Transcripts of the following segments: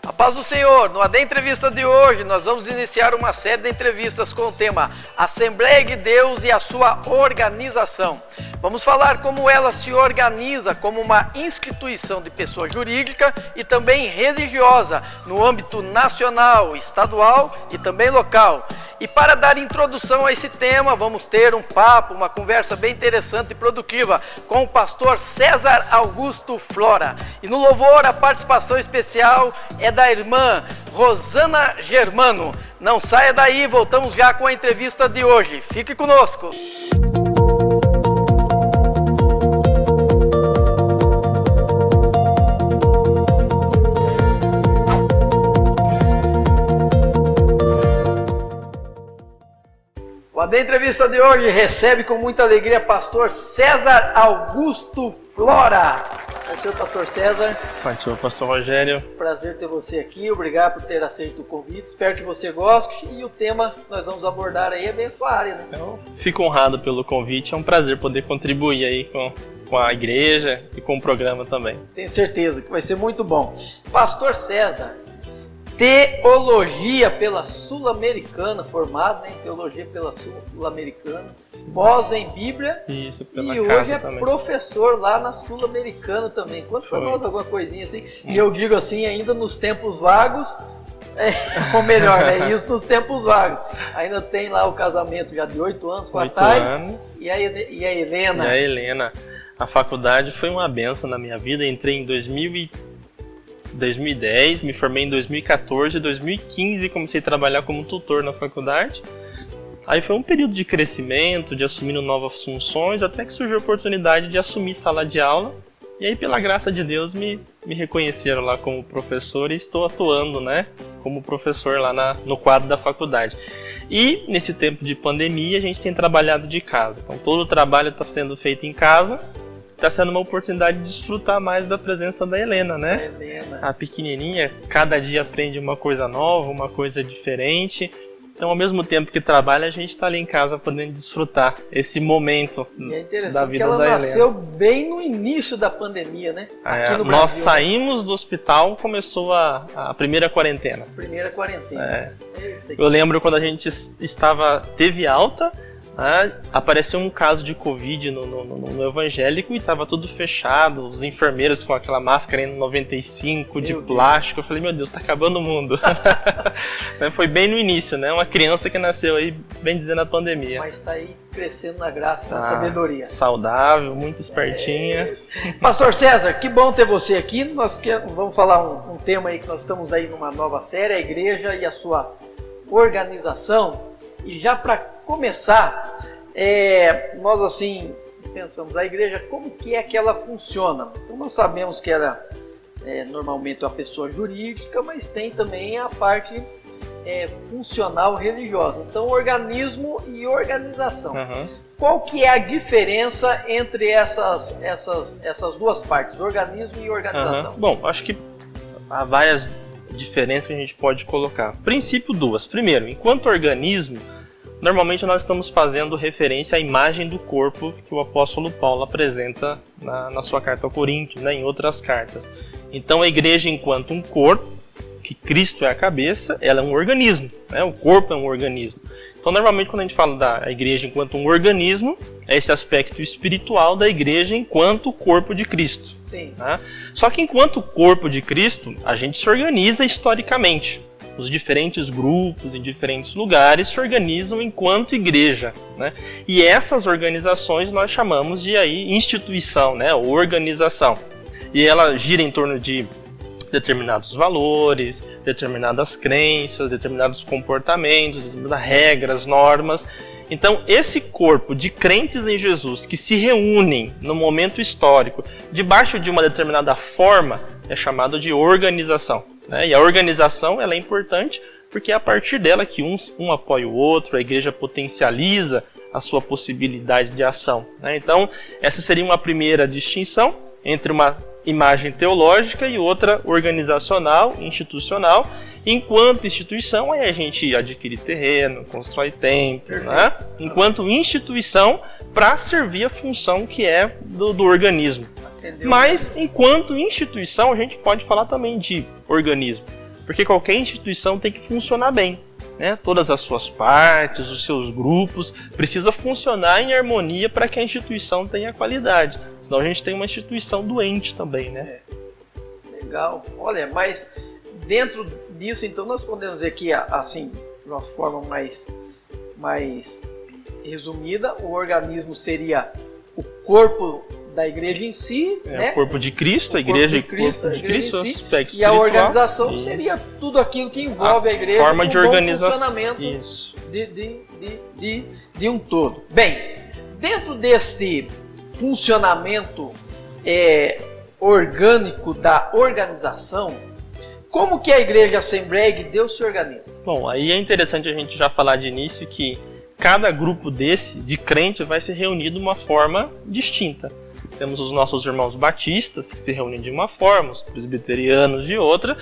A paz do Senhor, no AD Entrevista de hoje nós vamos iniciar uma série de entrevistas com o tema Assembleia de Deus e a sua organização. Vamos falar como ela se organiza como uma instituição de pessoa jurídica e também religiosa no âmbito nacional, estadual e também local. E para dar introdução a esse tema, vamos ter um papo, uma conversa bem interessante e produtiva com o pastor César Augusto Flora. E no louvor, a participação especial é da irmã Rosana Germano. Não saia daí, voltamos já com a entrevista de hoje. Fique conosco. A entrevista de hoje recebe com muita alegria pastor César Augusto Flora. É o senhor pastor César. Pai do senhor pastor Rogério. Prazer ter você aqui, obrigado por ter aceito o convite, espero que você goste e o tema que nós vamos abordar aí é bem a sua área, né? Eu fico honrado pelo convite, é um prazer poder contribuir aí com a igreja e com o programa também. Tenho certeza que vai ser muito bom. Pastor César, teologia pela Sul-Americana, formado em teologia pela Sul-Americana, pós em Bíblia. Isso, pela e casa hoje é também. Professor lá na Sul-Americana também. Conta pra nós alguma coisinha assim. E eu digo assim, ainda nos tempos vagos, ou melhor, né? Isso nos tempos vagos. Ainda tem lá o casamento já de 8 anos com a Thay e a Helena. E a Helena. A faculdade foi uma bênção na minha vida. Entrei em 2010, me formei em 2014, 2015 comecei a trabalhar como tutor na faculdade. Aí foi um período de crescimento, de assumindo novas funções, até que surgiu a oportunidade de assumir sala de aula. E aí, pela graça de Deus, me reconheceram lá como professor e estou atuando, né, como professor lá no quadro da faculdade. E nesse tempo de pandemia a gente tem trabalhado de casa, então todo o trabalho está sendo feito em casa. Está sendo uma oportunidade de desfrutar mais da presença da Helena, né? A pequenininha, cada dia aprende uma coisa nova, uma coisa diferente. Então, ao mesmo tempo que trabalha, a gente está ali em casa podendo desfrutar esse momento da vida da Helena. E é interessante que ela nasceu bem no início da pandemia, né? Aqui no Brasil. Nós saímos do hospital, começou a primeira quarentena. Primeira quarentena. Eu lembro quando a gente teve alta, apareceu um caso de Covid no evangélico e estava tudo fechado, os enfermeiros com aquela máscara N95 de plástico. Eu falei, meu Deus, está acabando o mundo. Foi bem no início, né? Uma criança que nasceu aí, bem dizendo, na pandemia. Mas está aí crescendo na graça e na sabedoria. Saudável, muito espertinha. Pastor César, que bom ter você aqui. Nós vamos falar um tema aí que nós estamos aí numa nova série, a igreja e a sua organização. E já para começar, nós assim pensamos, a igreja, como que é que ela funciona? Então nós sabemos que ela normalmente é uma pessoa jurídica, mas tem também a parte funcional religiosa. Então organismo e organização. Uhum. Qual que é a diferença entre essas duas partes, organismo e organização? Uhum. Bom, acho que há várias diferenças que a gente pode colocar. Princípio duas. Primeiro, enquanto organismo, normalmente nós estamos fazendo referência à imagem do corpo que o apóstolo Paulo apresenta na sua carta ao Coríntios, né, em outras cartas. Então a igreja, enquanto um corpo, que Cristo é a cabeça, ela é um organismo, né, o corpo é um organismo. Então normalmente quando a gente fala da igreja enquanto um organismo, é esse aspecto espiritual da igreja enquanto corpo de Cristo. Sim. Né? Só que enquanto corpo de Cristo, a gente se organiza historicamente. Os diferentes grupos em diferentes lugares se organizam enquanto igreja, né? E essas organizações nós chamamos de instituição, né? Ou organização. E ela gira em torno de determinados valores, determinadas crenças, determinados comportamentos, determinadas regras, normas. Então, esse corpo de crentes em Jesus que se reúnem no momento histórico debaixo de uma determinada forma é chamado de organização. E a organização ela é importante porque é a partir dela que um apoia o outro, a igreja potencializa a sua possibilidade de ação. Então, essa seria uma primeira distinção entre uma imagem teológica e outra organizacional, institucional. Enquanto instituição, aí a gente adquire terreno, constrói templo, né? Enquanto instituição, para servir a função que é do organismo. Mas, enquanto instituição, a gente pode falar também de organismo. porque qualquer instituição tem que funcionar bem, né? Todas as suas partes, os seus grupos, precisa funcionar em harmonia para que a instituição tenha qualidade. Senão a gente tem uma instituição doente também, né? Legal. Olha, mas dentro disso, então, nós podemos dizer que, assim, de uma forma mais resumida, o organismo seria o corpo da igreja em si, né? O corpo de Cristo, a igreja, Cristo, corpo de Cristo, si, aspecto e a espiritual. organização Isso. seria tudo aquilo que envolve a igreja, forma de organização, funcionamento isso. de um todo. Bem, dentro deste funcionamento orgânico da organização, como que a Igreja Assembleia de Deus se organiza? Bom, aí é interessante a gente já falar de início que cada grupo desse, de crente, vai se reunir de uma forma distinta. Temos os nossos irmãos batistas, que se reúnem de uma forma, os presbiterianos de outra,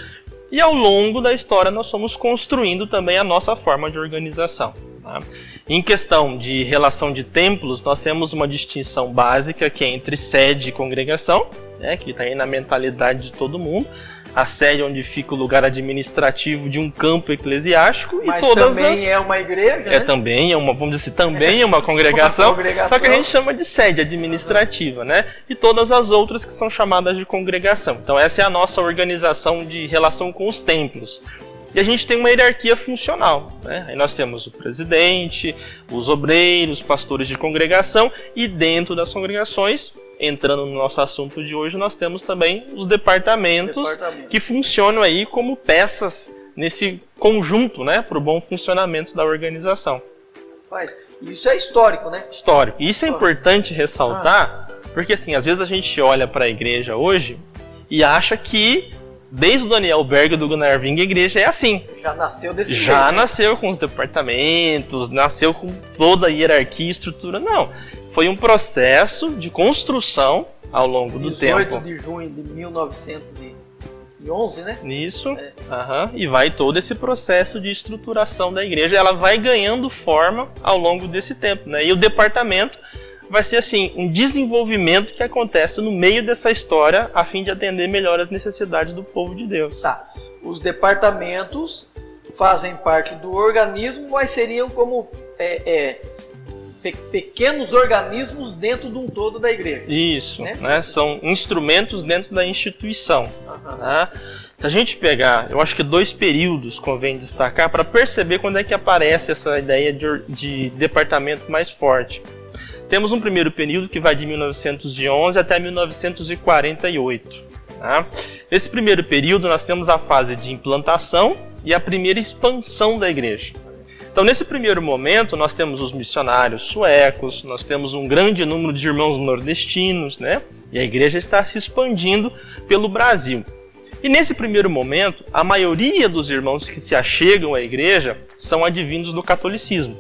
e ao longo da história nós fomos construindo também a nossa forma de organização. Tá? Em questão de relação de templos, nós temos uma distinção básica que é entre sede e congregação, né, que está aí na mentalidade de todo mundo. A sede é onde fica o lugar administrativo de um campo eclesiástico. Mas e todas também é uma igreja, né? Também é uma, vamos dizer assim, também é uma congregação, só que a gente chama de sede administrativa, né? E todas as outras que são chamadas de congregação. Então essa é a nossa organização de relação com os templos. E a gente tem uma hierarquia funcional, né? Aí nós temos o presidente, os obreiros, os pastores de congregação, e dentro das congregações, entrando no nosso assunto de hoje, nós temos também os departamentos que funcionam aí como peças nesse conjunto, né, para o bom funcionamento da organização. Isso é histórico, né? Histórico. E isso é importante ressaltar, porque assim, às vezes a gente olha para a igreja hoje e acha que desde o Daniel Berg e do Gunnar Wing, a igreja é assim. Já nasceu desse jeito. Já nasceu com os departamentos, nasceu com toda a hierarquia e estrutura. Não. Foi um processo de construção ao longo do tempo. 18 de junho de 1911, né? Isso. E vai todo esse processo de estruturação da igreja. Ela vai ganhando forma ao longo desse tempo, né? E o departamento vai ser assim, um desenvolvimento que acontece no meio dessa história a fim de atender melhor as necessidades do povo de Deus. Tá. Os departamentos fazem parte do organismo, mas seriam como pequenos organismos dentro de um todo da igreja. Isso, né? São instrumentos dentro da instituição. Tá? Se a gente pegar, eu acho que 2 períodos convém destacar para perceber quando é que aparece essa ideia de departamento mais forte. Temos um primeiro período que vai de 1911 até 1948. Tá? Nesse primeiro período nós temos a fase de implantação e a primeira expansão da igreja. Então, nesse primeiro momento, nós temos os missionários suecos, nós temos um grande número de irmãos nordestinos, né? E a igreja está se expandindo pelo Brasil. E nesse primeiro momento, a maioria dos irmãos que se achegam à igreja são advindos do catolicismo.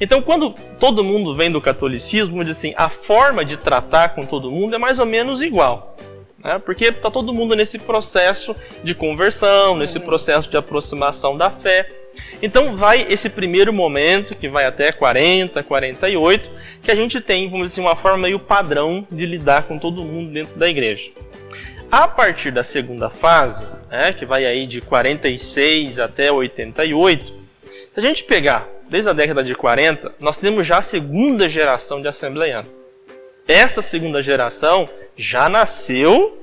Então, quando todo mundo vem do catolicismo, diz assim, a forma de tratar com todo mundo é mais ou menos igual. Porque está todo mundo nesse processo de conversão, nesse processo de aproximação da fé. Então vai esse primeiro momento, que vai até 40, 48, que a gente tem, vamos dizer, uma forma meio padrão de lidar com todo mundo dentro da igreja. A partir da segunda fase, que vai aí de 46 até 88, se a gente pegar desde a década de 40, nós temos já a segunda geração de assembleianos. Essa segunda geração já nasceu,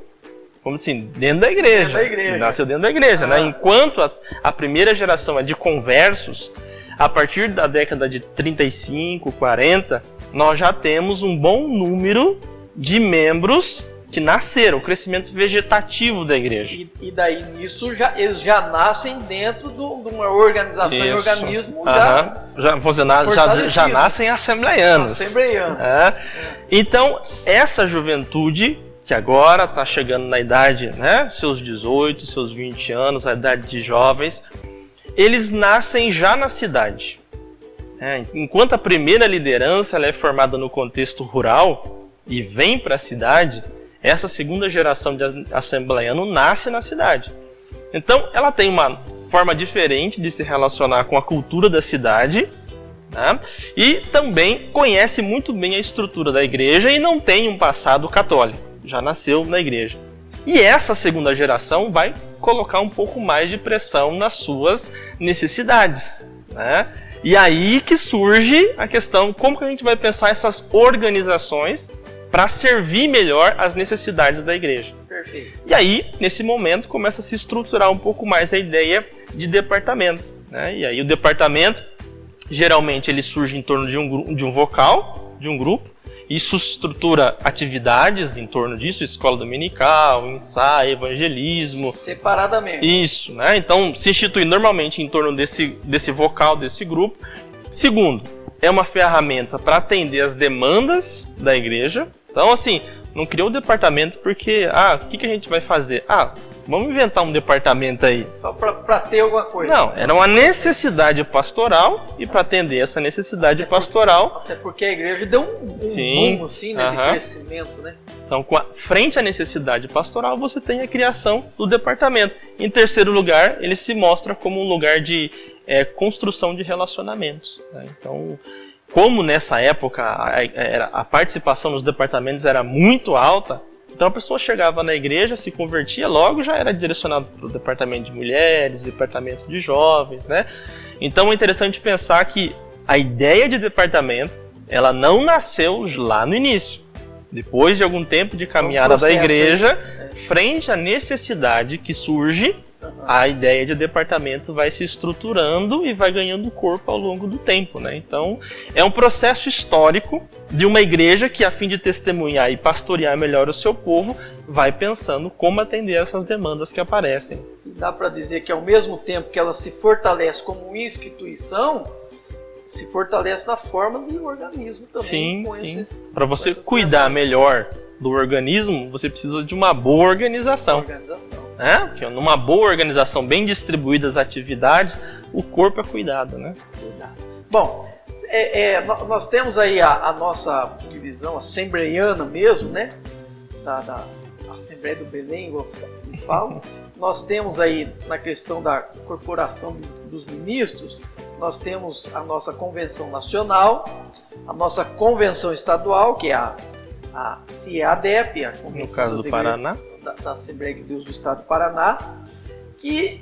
como assim, dentro da igreja. Nasceu dentro da igreja, né? Enquanto a primeira geração é de conversos, a partir da década de 35, 40, nós já temos um bom número de membros que nasceram, o crescimento vegetativo da igreja. E daí nisso eles já nascem dentro de uma organização e organismo já nascem assembleianos. Então, essa juventude que agora está chegando na idade, né, seus 18, seus 20 anos, a idade de jovens, eles nascem já na cidade. Enquanto a primeira liderança ela é formada no contexto rural e vem para a cidade, essa segunda geração de assembleiano nasce na cidade. Então, ela tem uma forma diferente de se relacionar com a cultura da cidade, né? E também conhece muito bem a estrutura da igreja e não tem um passado católico. Já nasceu na igreja. E essa segunda geração vai colocar um pouco mais de pressão nas suas necessidades, né? E aí que surge a questão, como que a gente vai pensar essas organizações para servir melhor as necessidades da igreja. Perfeito. E aí, nesse momento, começa a se estruturar um pouco mais a ideia de departamento, né? E aí o departamento, geralmente, ele surge em torno de um vocal, de um grupo. Isso estrutura atividades em torno disso, escola dominical, ensaio, evangelismo. Separadamente. Isso, né? Então, se institui normalmente em torno desse vocal, desse grupo. Segundo, é uma ferramenta para atender as demandas da igreja. Então, assim, não criou um departamento porque, o que a gente vai fazer? Vamos inventar um departamento aí. Só para ter alguma coisa. Não, era uma necessidade pastoral e para atender essa necessidade pastoral... Até porque a igreja deu um rumo, assim, né, de crescimento, né? Então, frente à necessidade pastoral, você tem a criação do departamento. Em terceiro lugar, ele se mostra como um lugar de construção de relacionamentos, né? Então, como nessa época a participação nos departamentos era muito alta, então a pessoa chegava na igreja, se convertia, logo já era direcionado para o departamento de mulheres, departamento de jovens, né? Então é interessante pensar que a ideia de departamento, ela não nasceu lá no início. Depois de algum tempo de caminhada da igreja, frente à necessidade que surge, a ideia de departamento vai se estruturando e vai ganhando corpo ao longo do tempo, né? Então, é um processo histórico de uma igreja que, a fim de testemunhar e pastorear melhor o seu povo, vai pensando como atender essas demandas que aparecem. E dá para dizer que, ao mesmo tempo que ela se fortalece como instituição, se fortalece na forma de organismo também. Sim. Para você cuidar melhor do organismo, você precisa de uma boa organização. Porque numa boa organização, bem distribuídas as atividades, o corpo é cuidado, né? Bom, nós temos aí a nossa divisão assembleiana mesmo, né? Da Assembleia do Belém, igual eles falam. Nós temos aí, na questão da corporação dos ministros, nós temos a nossa convenção nacional, a nossa convenção estadual, que é a CIEADEP, a Convenção no caso do Paraná, da Assembleia de Deus do Estado do Paraná, que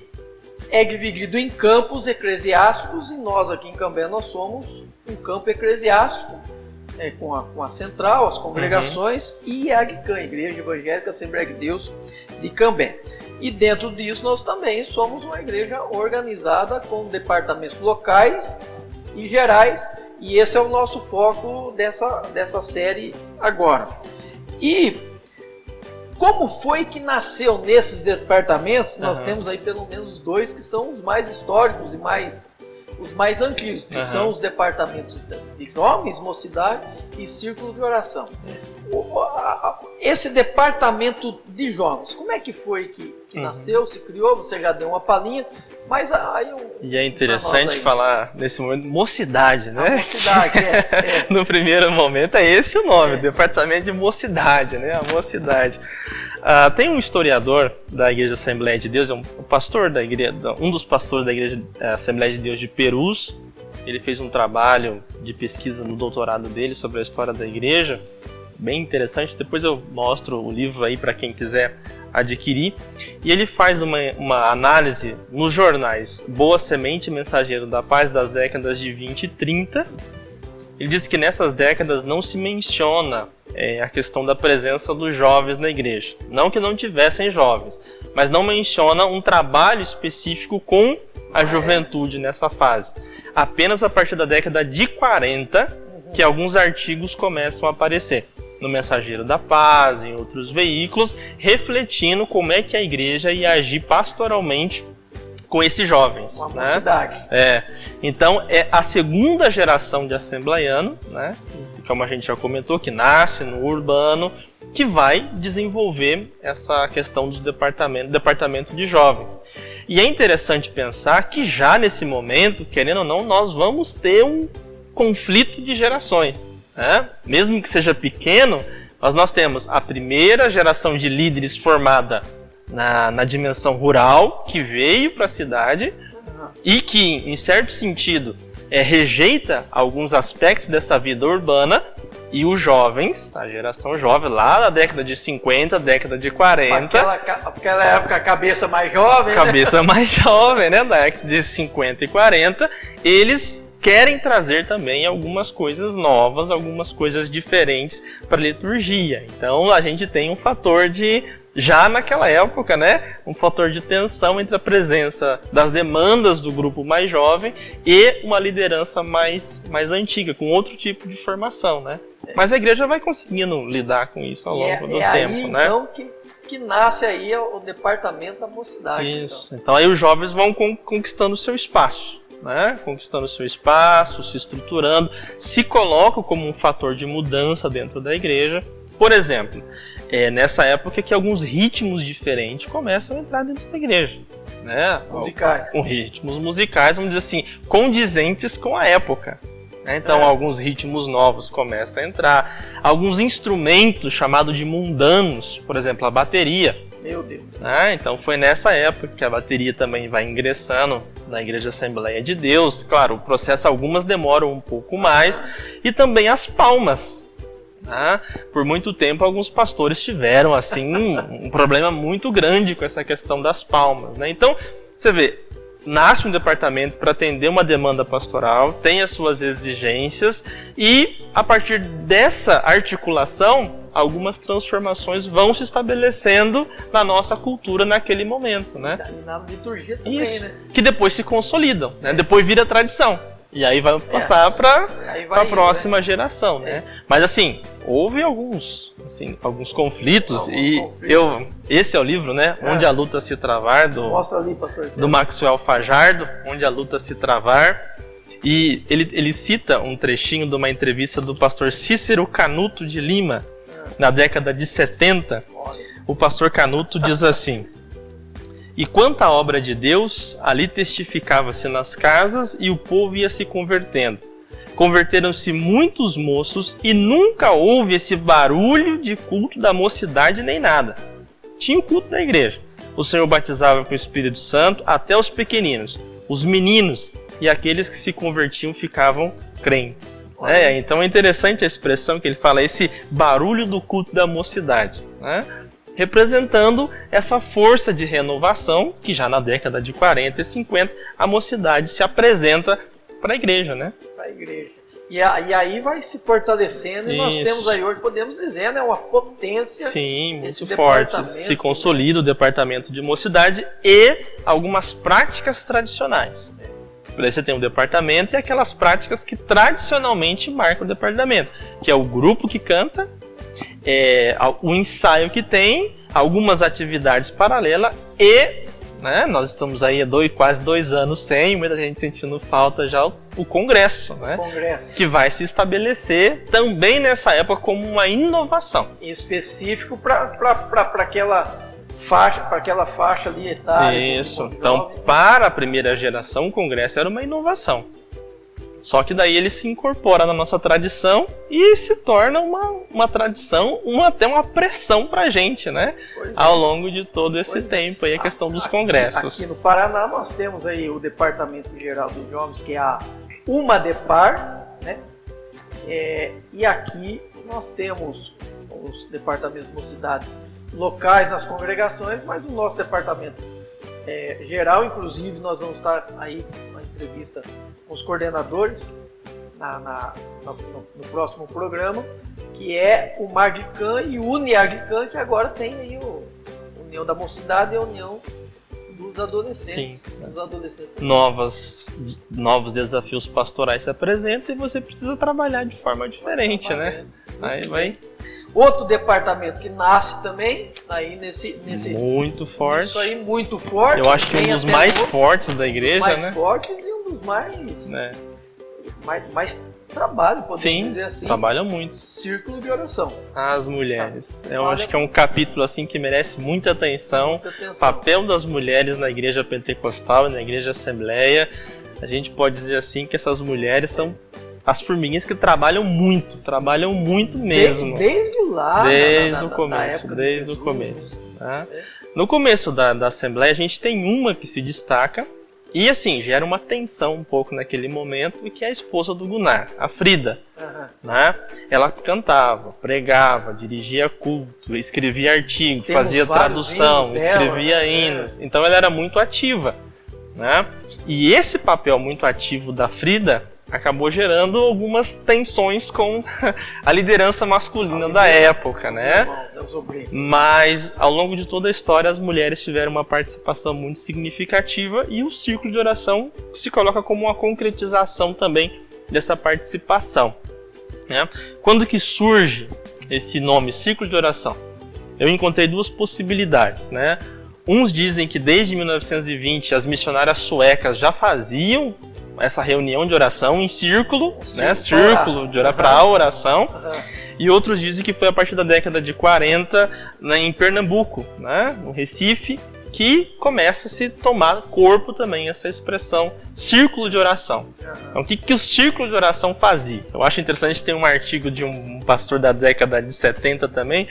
é dividido em campos eclesiásticos, e nós aqui em Cambé nós somos um campo eclesiástico, com a central, as congregações, e a AGCAM, Igreja Evangélica Assembleia de Deus de Cambé. E dentro disso nós também somos uma igreja organizada com departamentos locais e gerais, e esse é o nosso foco dessa série agora. E como foi que nasceu nesses departamentos? Nós temos aí pelo menos dois que são os mais históricos e os mais antigos, que são os departamentos de jovens, mocidade e círculo de oração. Esse departamento de jovens, como é que foi que nasceu, se criou? Você já deu uma palhinha, mas aí... E é interessante falar, nesse momento, mocidade, né? A mocidade, No primeiro momento é esse o nome, Departamento de Mocidade, né? A mocidade. Tem um historiador da Igreja Assembleia de Deus, um dos pastores da Igreja Assembleia de Deus de Perus. Ele fez um trabalho de pesquisa no doutorado dele sobre a história da igreja, bem interessante. Depois eu mostro o livro aí para quem quiser adquirir. E ele faz uma análise nos jornais Boa Semente e Mensageiro da Paz das décadas de 20 e 30. Ele diz que nessas décadas não se menciona a questão da presença dos jovens na igreja. Não que não tivessem jovens, mas não menciona um trabalho específico com a juventude nessa fase. Apenas a partir da década de 40 que alguns artigos começam a aparecer no Mensageiro da Paz, em outros veículos, refletindo como é que a igreja ia agir pastoralmente com esses jovens. Uma mocidade. Então, é a segunda geração de assembleiano, né, como a gente já comentou, que nasce no urbano, que vai desenvolver essa questão dos departamento de jovens. E é interessante pensar que já nesse momento, querendo ou não, nós vamos ter um conflito de gerações, né? Mesmo que seja pequeno, nós temos a primeira geração de líderes formada na dimensão rural, que veio para a cidade e que, em certo sentido, rejeita alguns aspectos dessa vida urbana, E os jovens, a geração jovem, lá da década de 50, década de 40... Aquela época, a cabeça mais jovem, cabeça mais jovem, né? Da década de 50 e 40, eles querem trazer também algumas coisas novas, algumas coisas diferentes para a liturgia. Então, a gente tem um fator de... Já naquela época, né, um fator de tensão entre a presença das demandas do grupo mais jovem e uma liderança mais antiga, com outro tipo de formação, né? Mas a igreja vai conseguindo lidar com isso ao longo do tempo, aí, né? Então que nasce aí o departamento da mocidade. Isso. Então aí os jovens vão conquistando o seu espaço, né? Conquistando o seu espaço, se estruturando, se colocam como um fator de mudança dentro da igreja. Por exemplo, nessa época que alguns ritmos diferentes começam a entrar dentro da igreja, né? Musicais. Com ritmos musicais, vamos dizer assim, condizentes com a época. Né? Então, alguns ritmos novos começam a entrar. Alguns instrumentos chamados de mundanos, por exemplo, a bateria. Meu Deus. Né? Então, foi nessa época que a bateria também vai ingressando na Igreja Assembleia de Deus. Claro, o processo, algumas demoram um pouco mais. E também as palmas. Por muito tempo alguns pastores tiveram assim um problema muito grande com essa questão das palmas, né? Então você vê, nasce um departamento para atender uma demanda pastoral, tem as suas exigências e a partir dessa articulação algumas transformações vão se estabelecendo na nossa cultura naquele momento, né? E na liturgia também, isso, né? Que depois se consolidam, né? Depois vira tradição. E aí vai passar para a próxima geração, né? Mas assim, houve alguns conflitos esse é o livro, né? Onde a luta se travar, Mostra ali, pastor, do Maxwell Fajardo, Onde a luta se travar. E ele cita um trechinho de uma entrevista do pastor Cícero Canuto de Lima, na década de 70. O pastor Canuto diz assim: e quanto à obra de Deus, ali testificava-se nas casas e o povo ia se convertendo. Converteram-se muitos moços e nunca houve esse barulho de culto da mocidade nem nada. Tinha o culto da igreja. O Senhor batizava com o Espírito Santo até os pequeninos, os meninos e aqueles que se convertiam ficavam crentes. Então é interessante a expressão que ele fala, esse barulho do culto da mocidade, né? Representando essa força de renovação que já na década de 40 e 50 a mocidade se apresenta para a igreja, né? Para a igreja. E aí vai se fortalecendo e nós temos aí hoje, podemos dizer, né, uma potência. Sim, muito forte. Se consolida o departamento de mocidade e algumas práticas tradicionais. Por aí você tem um departamento e aquelas práticas que tradicionalmente marcam o departamento, que é o grupo que canta, o ensaio que tem, algumas atividades paralelas e, né, nós estamos aí há quase 2 anos sem, muita gente sentindo falta já, o congresso, né? Que vai se estabelecer também nessa época como uma inovação. Em específico para aquela faixa ali etária. Isso, então para a primeira geração o congresso era uma inovação. Só que daí ele se incorpora na nossa tradição e se torna uma tradição, até uma pressão pra gente, né? Ao longo de todo esse tempo aí, a questão dos congressos. Aqui no Paraná nós temos aí o Departamento Geral dos Jovens, que é a UMADEPAR, né? E aqui nós temos os departamentos de mocidades locais nas congregações, mas o nosso departamento geral, inclusive, nós vamos estar aí na entrevista com os coordenadores no próximo programa, que é o Mardicam e o Uniagicam, que agora tem aí o União da Mocidade e a União dos Adolescentes. Sim. Dos adolescentes novos desafios pastorais se apresentam e você precisa trabalhar de forma diferente, né? Aí vai... Outro departamento que nasce também aí nesse muito forte. Isso aí, muito forte. Eu acho que um dos mais fortes da igreja, mais né? Mais fortes e um dos mais trabalho, podemos dizer assim. Trabalham muito. Círculo de oração. As mulheres. Eu acho que é um capítulo assim que merece muita atenção. Papel das mulheres na igreja pentecostal, na igreja assembleia. A gente pode dizer assim que essas mulheres são as formiguinhas que trabalham muito mesmo. Desde lá. Desde o começo. Tá? No começo da Assembleia, a gente tem uma que se destaca, E assim, gera uma tensão um pouco naquele momento, e que é a esposa do Gunnar, a Frida. Né? Ela cantava, pregava, dirigia culto, escrevia artigos, fazia tradução, escrevia hinos. Então ela era muito ativa. Né? E esse papel muito ativo da Frida acabou gerando algumas tensões com a liderança masculina da época, né? Mas ao longo de toda a história as mulheres tiveram uma participação muito significativa, e o círculo de oração se coloca como uma concretização também dessa participação, né? Quando que surge esse nome, círculo de oração? Eu encontrei duas possibilidades, né? Uns dizem que desde 1920 as missionárias suecas já faziam essa reunião de oração em círculo, né? Círculo de orar para a oração. E outros dizem que foi a partir da década de 40, né, em Pernambuco, né, no Recife, que começa a se tomar corpo também essa expressão círculo de oração. Então, o que o círculo de oração fazia? Eu acho interessante, tem um artigo de um pastor da década de 70 também.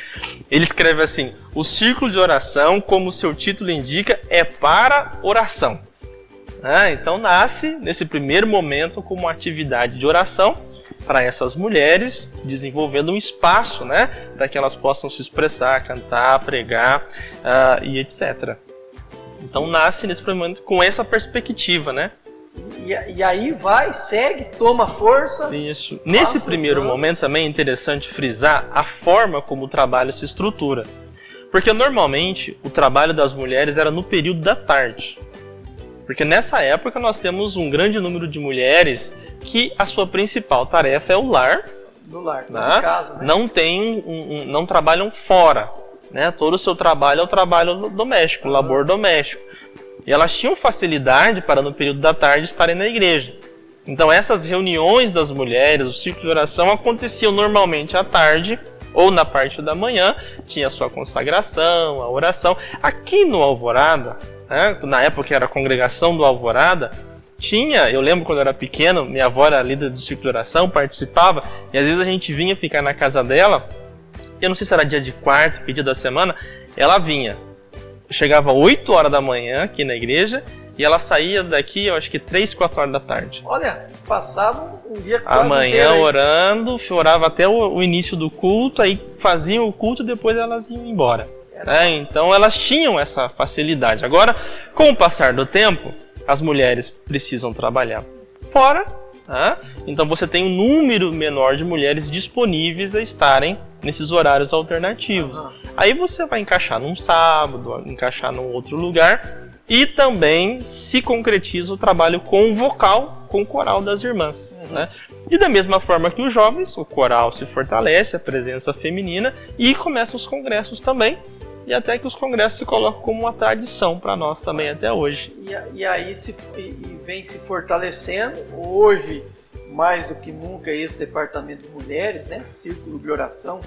Ele escreve assim: o círculo de oração, como seu título indica, é para oração. Então nasce nesse primeiro momento como uma atividade de oração para essas mulheres, desenvolvendo um espaço, né, para que elas possam se expressar, cantar, pregar e etc. Então nasce nesse primeiro momento com essa perspectiva, né? E aí vai, segue, toma força. Isso. Nesse primeiro momento também é interessante frisar a forma como o trabalho se estrutura. Porque normalmente o trabalho das mulheres era no período da tarde. Porque nessa época nós temos um grande número de mulheres que a sua principal tarefa é o lar. No lar, né? Na casa, né? Não trabalham fora. Né? Todo o seu trabalho é o trabalho doméstico, o labor doméstico. E elas tinham facilidade para no período da tarde estarem na igreja. Então essas reuniões das mulheres, o círculo de oração, aconteciam normalmente à tarde ou na parte da manhã. Tinha a sua consagração, a oração. Aqui no Alvorada, na época era a congregação do Alvorada, eu lembro quando eu era pequeno, minha avó era líder do círculo de oração, participava, e às vezes a gente vinha ficar na casa dela, eu não sei se era dia de quarta, que dia da semana, ela vinha, chegava 8 horas da manhã aqui na igreja, e ela saía daqui, eu acho que 3, 4 horas da tarde. Olha, passava um dia quase amanhã inteiro, orando, orava até o início do culto, aí faziam o culto e depois elas iam embora. Então elas tinham essa facilidade. Agora, com o passar do tempo, as mulheres precisam trabalhar fora. Então você tem um número menor de mulheres disponíveis a estarem nesses horários alternativos. Aí você vai encaixar num sábado, encaixar num outro lugar, e também se concretiza o trabalho com o vocal, com o coral das irmãs. E da mesma forma que os jovens, o coral se fortalece, a presença feminina, e começam os congressos também. E até que os congressos se colocam como uma tradição para nós também até hoje. E aí vem se fortalecendo. Hoje, mais do que nunca, esse departamento de mulheres, né? Círculo de oração,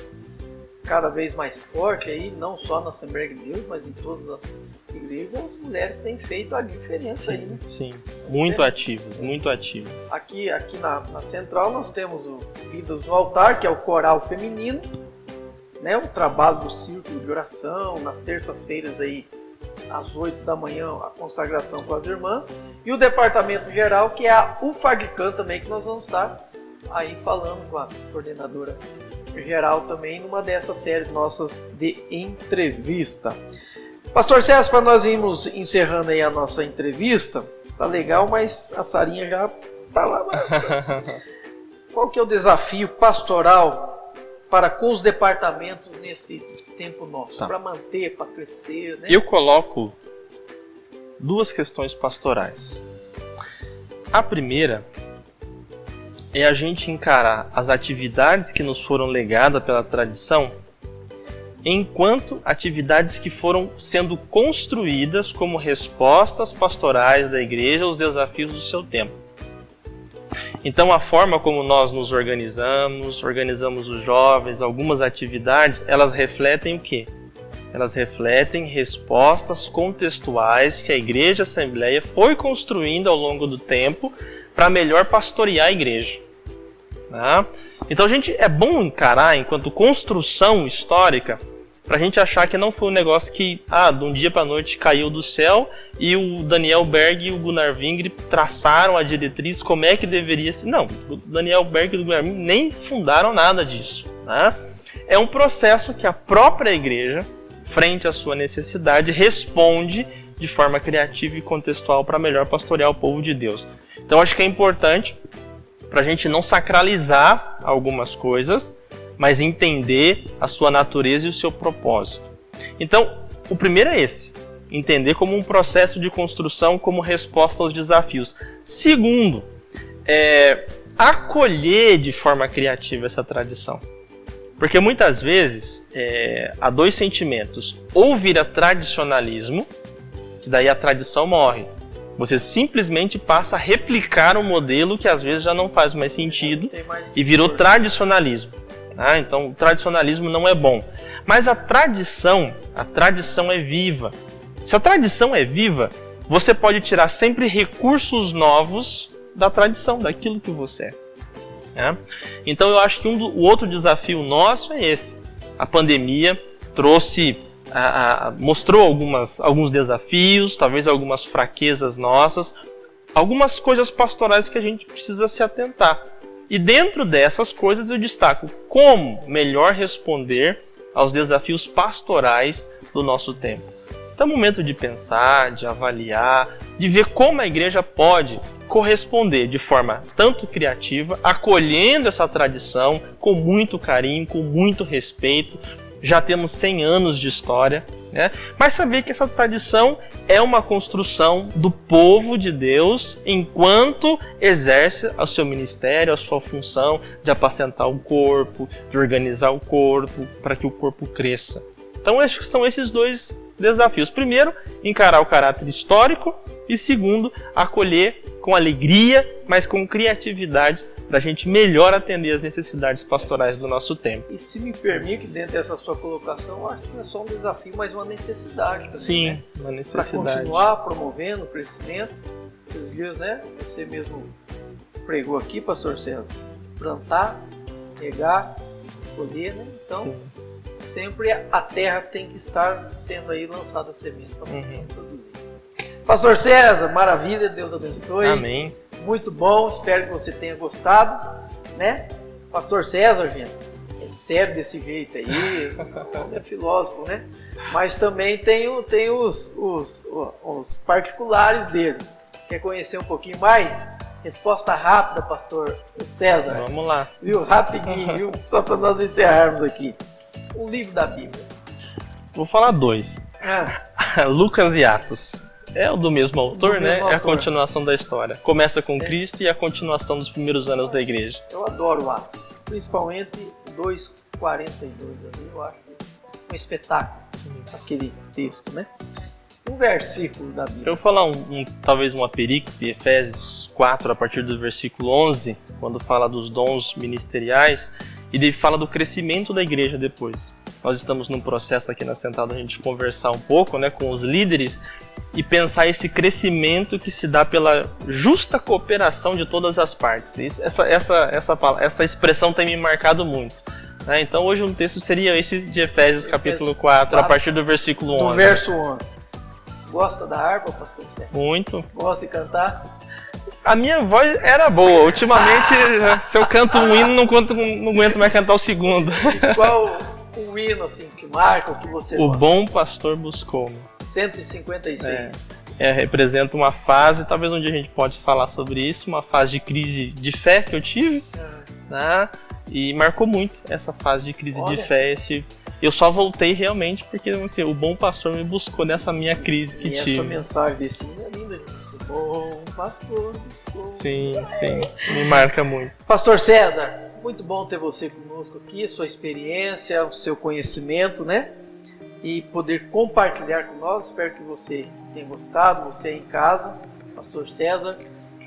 cada vez mais forte aí, não só na Assembleia de Deus, mas em todas as igrejas, as mulheres têm feito a diferença aí, né? Sim, muito ativas, muito ativas. Aqui na Central nós temos o Vidas no Altar, que é o coral feminino, né, o trabalho do círculo de oração, nas terças-feiras aí, às 8 da manhã, a consagração com as irmãs, e o departamento geral, que é a UFAGCAM também, que nós vamos estar aí falando com a coordenadora geral também, numa dessas séries nossas de entrevista. Pastor César, para nós irmos encerrando aí a nossa entrevista, tá legal, mas a Sarinha já tá lá. Qual que é o desafio pastoral para com os departamentos nesse tempo nosso, para manter, para crescer, né? Eu coloco duas questões pastorais. A primeira é a gente encarar as atividades que nos foram legadas pela tradição enquanto atividades que foram sendo construídas como respostas pastorais da igreja aos desafios do seu tempo. Então a forma como nós nos organizamos os jovens, algumas atividades, elas refletem o quê? Elas refletem respostas contextuais que a Igreja Assembleia foi construindo ao longo do tempo para melhor pastorear a igreja. Então, gente, é bom encarar, enquanto construção histórica, Pra gente achar que não foi um negócio que, de um dia pra noite caiu do céu e o Daniel Berg e o Gunnar Wingre traçaram a diretriz como é que deveria ser. Não, o Daniel Berg e o Gunnar Wingre nem fundaram nada disso, né? É um processo que a própria igreja, frente à sua necessidade, responde de forma criativa e contextual para melhor pastorear o povo de Deus. Então acho que é importante para a gente não sacralizar algumas coisas, mas entender a sua natureza e o seu propósito. Então, o primeiro é esse, entender como um processo de construção, como resposta aos desafios. Segundo, acolher de forma criativa essa tradição. Porque muitas vezes há dois sentimentos. Ou vira tradicionalismo, que daí a tradição morre. Você simplesmente passa a replicar um modelo que às vezes já não faz mais sentido e virou tradicionalismo. Então o tradicionalismo não é bom. Mas a tradição é viva. Se a tradição é viva, você pode tirar sempre recursos novos da tradição, daquilo que você é. Então eu acho que o outro desafio nosso é esse. A pandemia trouxe, mostrou alguns desafios, talvez algumas fraquezas nossas, algumas coisas pastorais que a gente precisa se atentar. E dentro dessas coisas eu destaco como melhor responder aos desafios pastorais do nosso tempo. Então é momento de pensar, de avaliar, de ver como a igreja pode corresponder de forma tanto criativa, acolhendo essa tradição com muito carinho, com muito respeito. Já temos 100 anos de história, né? Mas saber que essa tradição é uma construção do povo de Deus enquanto exerce o seu ministério, a sua função de apacentar o corpo, de organizar o corpo para que o corpo cresça. Então acho que são esses dois desafios. Primeiro, encarar o caráter histórico e segundo, acolher com alegria, mas com criatividade para a gente melhor atender as necessidades pastorais do nosso tempo. E se me permite, dentro dessa sua colocação, eu acho que não é só um desafio, mas uma necessidade também. Sim, né? Uma necessidade. Para continuar promovendo o crescimento. Esses dias, né? Você mesmo pregou aqui, pastor César, plantar, regar, colher, né? Então, sim, sempre a terra tem que estar sendo aí lançada a semente para produzir. Pastor César, maravilha, Deus abençoe. Amém. Muito bom, espero que você tenha gostado, né? Pastor César, gente, é sério desse jeito aí, é filósofo, né? Mas também tem os particulares dele. Quer conhecer um pouquinho mais? Resposta rápida, pastor César. Vamos lá. Viu? Rapidinho, viu? Só para nós encerrarmos aqui. Um livro da Bíblia. Vou falar dois. Lucas e Atos. É o do mesmo autor, né? É a continuação da história. Começa com Cristo e a continuação dos primeiros anos da igreja. Eu adoro Atos. Principalmente 2:42 ali, eu acho um espetáculo. Sim. Aquele texto, né? Um versículo da Bíblia. Eu vou falar talvez uma perícope, Efésios 4, a partir do versículo 11, quando fala dos dons ministeriais, e daí fala do crescimento da igreja depois. Nós estamos num processo aqui na Sentada, a gente conversar um pouco, né, com os líderes e pensar esse crescimento que se dá pela justa cooperação de todas as partes. Essa expressão tem me marcado muito. Né? Então hoje um texto seria esse de Efésios capítulo 4, a partir do versículo 11. Do verso 11. Gosta da harpa, pastor César? Muito. Gosta de cantar? A minha voz era boa. Ultimamente, se eu canto um hino, não aguento mais cantar o segundo. E qual o hino assim, que marca o que você O gosta? Bom Pastor Buscou-me. 156. Representa uma fase, talvez um dia a gente pode falar sobre isso, uma fase de crise de fé que eu tive, né? E marcou muito essa fase de crise de fé. Eu só voltei realmente porque assim, o Bom Pastor me buscou nessa minha crise que tive. E essa mensagem desse hino é linda, gente. O Bom Pastor buscou. Sim, me marca muito. Pastor César, muito bom ter você conosco aqui, sua experiência, o seu conhecimento, né? E poder compartilhar com nós. Espero que você tenha gostado, você aí em casa, Pastor César.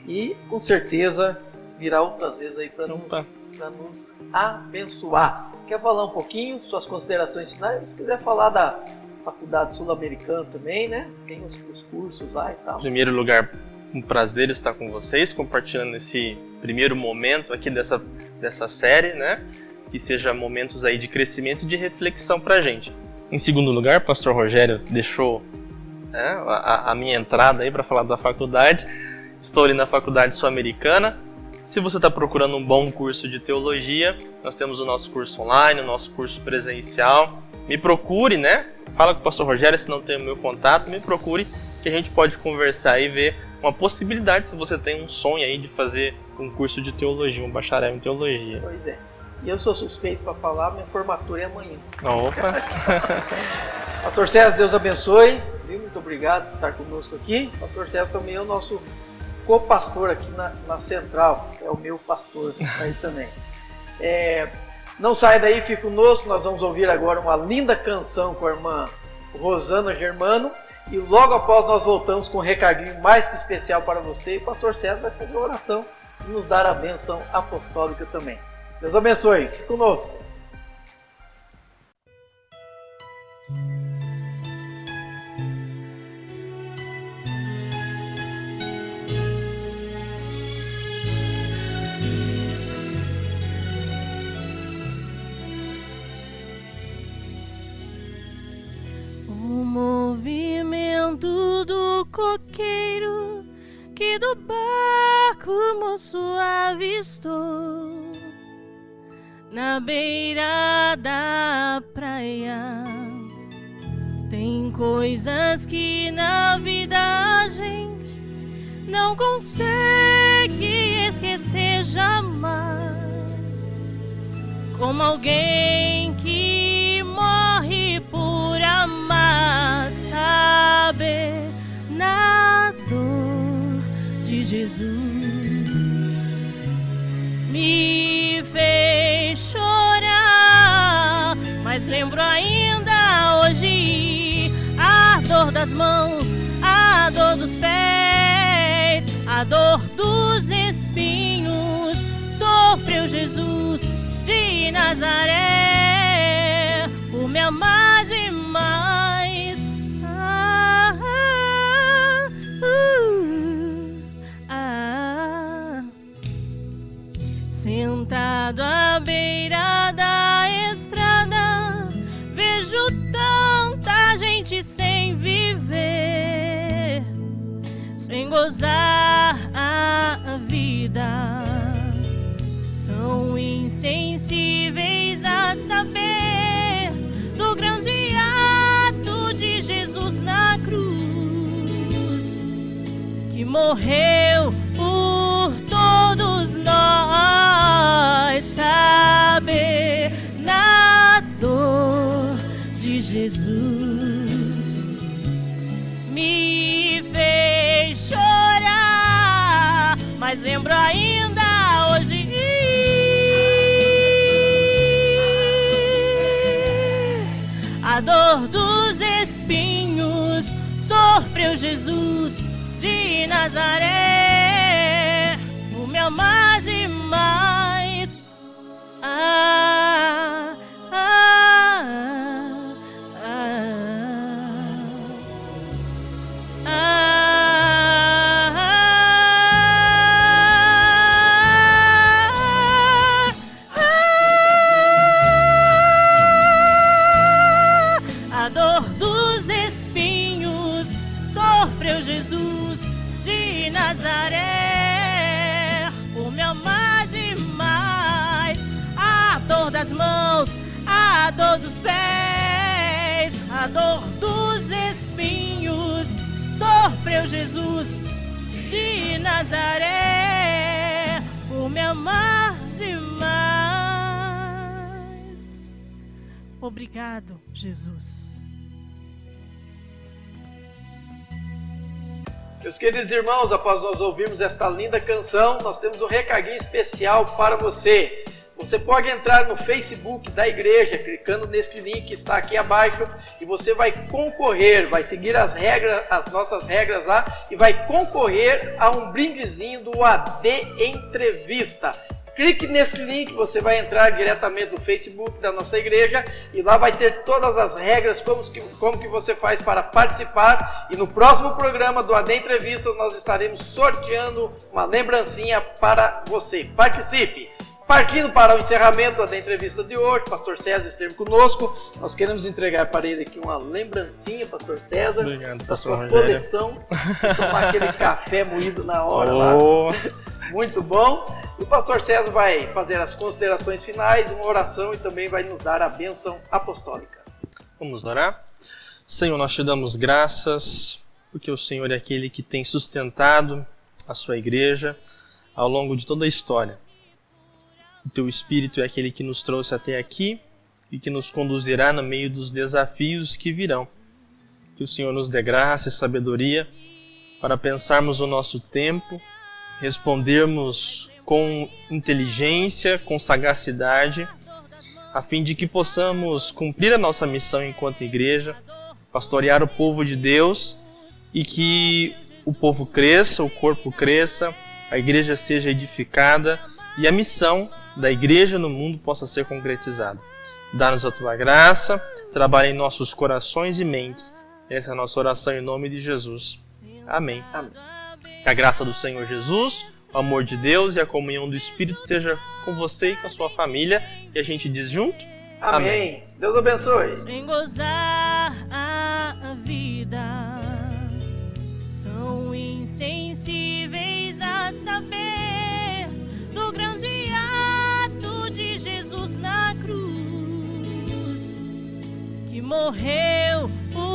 E com certeza virá outras vezes aí para nos abençoar. Quer falar um pouquinho, suas considerações finais? Se quiser falar da Faculdade Sul-Americana também, né? Tem os cursos lá e tal. Em primeiro lugar, um prazer estar com vocês, compartilhando esse primeiro momento aqui dessa série, né? Que seja momentos aí de crescimento e de reflexão pra gente. Em segundo lugar, o pastor Rogério deixou a minha entrada aí para falar da faculdade. Estou ali na Faculdade Sul-Americana. Se você está procurando um bom curso de teologia, nós temos o nosso curso online, o nosso curso presencial. Me procure, né? Fala com o pastor Rogério, se não tem o meu contato, me procure, que a gente pode conversar e ver uma possibilidade, se você tem um sonho aí de fazer um curso de teologia, um bacharel em teologia. Pois é. E eu sou suspeito para falar, minha formatura é amanhã. Opa! Pastor César, Deus abençoe. Muito obrigado por estar conosco aqui. Pastor César também é o nosso co-pastor aqui na Central. É o meu pastor aí também. Não saia daí, fique conosco. Nós vamos ouvir agora uma linda canção com a irmã Rosana Germano. E logo após nós voltamos com um recadinho mais que especial para você. E o pastor César vai fazer a oração e nos dar a bênção apostólica também. Deus abençoe. Fique conosco. O movimento do coqueiro que do barco moço avistou na beira da praia. Tem coisas que na vida a gente não consegue esquecer jamais, como alguém que morre por amar, saber na dor de Jesus me fez chorar, mas lembro ainda hoje a dor das mãos, a dor dos pés, a dor dos espinhos. Sofreu Jesus de Nazaré por me amar demais. Sentado à beira da estrada, vejo tanta gente sem viver, sem gozar a vida. São insensíveis a saber do grande ato de Jesus na cruz, que morreu por todos nós. Saber na dor de Jesus me fez chorar, mas lembro ainda hoje a dor dos espinhos. Sofreu Jesus de Nazaré por me amar demais. A dor dos espinhos. Sofreu Jesus de Nazaré por me amar demais. A dor das mãos, a dor dos pés, a dor dos espinhos. Sofreu Jesus de Nazaré por me amar demais. Obrigado, Jesus. Meus queridos irmãos, após nós ouvirmos esta linda canção, nós temos um recadinho especial para você. Você pode entrar no Facebook da igreja, clicando neste link que está aqui abaixo, e você vai concorrer, vai seguir as regras, as nossas regras lá, e vai concorrer a um brindezinho do AD Entrevista. Clique nesse link, você vai entrar diretamente no Facebook da nossa igreja e lá vai ter todas as regras, como que você faz para participar. E no próximo programa do AD Entrevistas nós estaremos sorteando uma lembrancinha para você. Participe! Partindo para o encerramento da entrevista de hoje, pastor César esteve conosco. Nós queremos entregar para ele aqui uma lembrancinha, pastor César, Obrigado, da pastor sua Rogério. coleção. Você tomar aquele café moído na hora lá. Muito bom. E o pastor César vai fazer as considerações finais, uma oração e também vai nos dar a bênção apostólica. Vamos orar? Senhor, nós te damos graças, porque o Senhor é aquele que tem sustentado a sua igreja ao longo de toda a história. O teu Espírito é aquele que nos trouxe até aqui e que nos conduzirá no meio dos desafios que virão. Que o Senhor nos dê graça e sabedoria para pensarmos o nosso tempo, respondermos com inteligência, com sagacidade, a fim de que possamos cumprir a nossa missão enquanto igreja, pastorear o povo de Deus e que o povo cresça, o corpo cresça, a igreja seja edificada e a missão da igreja no mundo possa ser concretizada. Dá-nos a tua graça, trabalha em nossos corações e mentes. Essa é a nossa oração em nome de Jesus. Amém. Amém. Que a graça do Senhor Jesus, o amor de Deus e a comunhão do Espírito seja com você e com a sua família. E a gente diz junto? Amém. Deus abençoe. Sem gozar a vida, são insensíveis a saber do grande ato de Jesus na cruz, que morreu por